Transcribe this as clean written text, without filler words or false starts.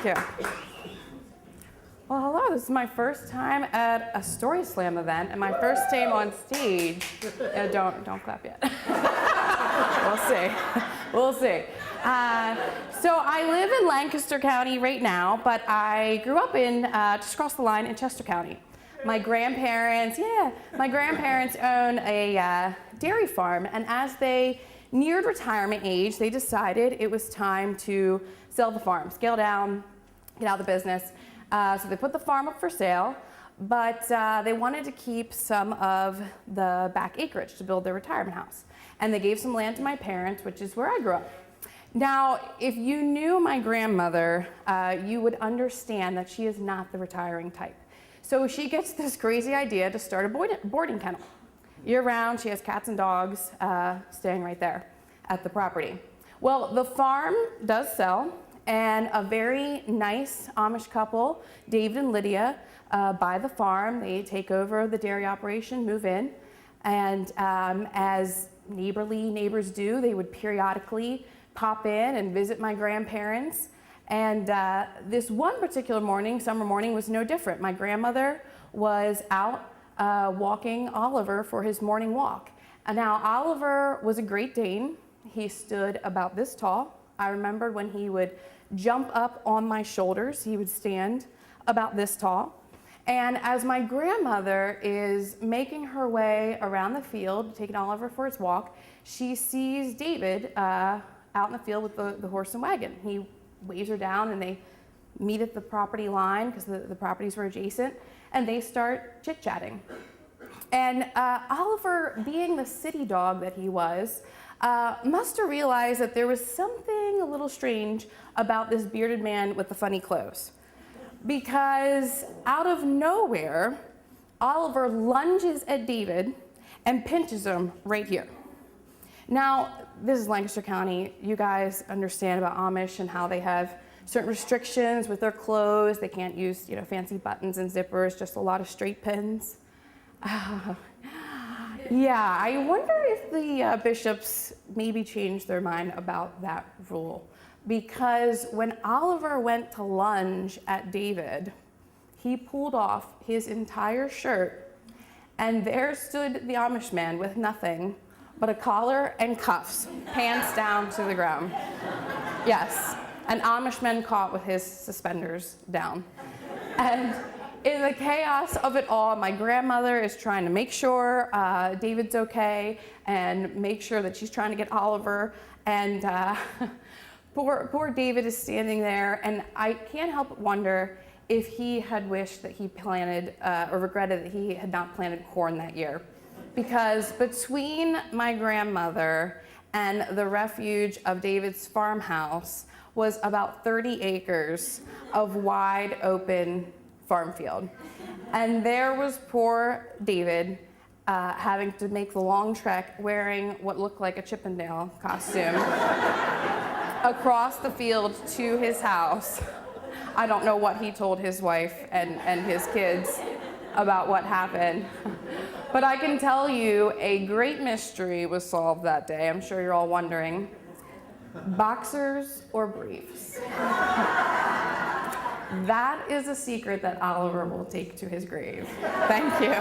you. Well, hello. This is my first time at a Story Slam event and my first time on stage. Don't clap yet. We'll see. So I live in Lancaster County right now, but I grew up in just across the line in Chester County. My grandparents own a dairy farm, and as they neared retirement age, they decided it was time to sell the farm, scale down, get out of the business. So they put the farm up for sale, but they wanted to keep some of the back acreage to build their retirement house. And they gave some land to my parents, which is where I grew up. Now, if you knew my grandmother, you would understand that she is not the retiring type. So she gets this crazy idea to start a boarding kennel. Year-round, she has cats and dogs staying right there at the property. Well, the farm does sell, and a very nice Amish couple, David and Lydia, buy the farm. They take over the dairy operation, move in, and as neighborly neighbors do, they would periodically pop in and visit my grandparents. And this one particular morning, summer morning, was no different. My grandmother was out walking Oliver for his morning walk. And now Oliver was a Great Dane. He stood about this tall. I remembered when he would jump up on my shoulders, he would stand about this tall. And as my grandmother is making her way around the field, taking Oliver for his walk, she sees David out in the field with the horse and wagon. He waves her down, and they meet at the property line because the properties were adjacent, and they start chit-chatting. And Oliver, being the city dog that he was, must have realized that there was something a little strange about this bearded man with the funny clothes. Because out of nowhere, Oliver lunges at David and pinches him right here. Now, this is Lancaster County. You guys understand about Amish and how they have certain restrictions with their clothes. They can't use, fancy buttons and zippers, just a lot of straight pins. Yeah, I wonder if the bishops maybe changed their mind about that rule. Because when Oliver went to lunge at David, he pulled off his entire shirt, and there stood the Amish man with nothing but a collar and cuffs, pants down to the ground. Yes, an Amish man caught with his suspenders down. And in the chaos of it all, my grandmother is trying to make sure David's okay and make sure that she's trying to get Oliver. And poor David is standing there, and I can't help but wonder if he had wished that he planted or regretted that he had not planted corn that year. Because between my grandmother and the refuge of David's farmhouse was about 30 acres of wide open farm field. And there was poor David having to make the long trek wearing what looked like a Chippendale costume across the field to his house. I don't know what he told his wife and his kids about what happened. But I can tell you a great mystery was solved that day. I'm sure you're all wondering. Boxers or briefs? That is a secret that Oliver will take to his grave. Thank you.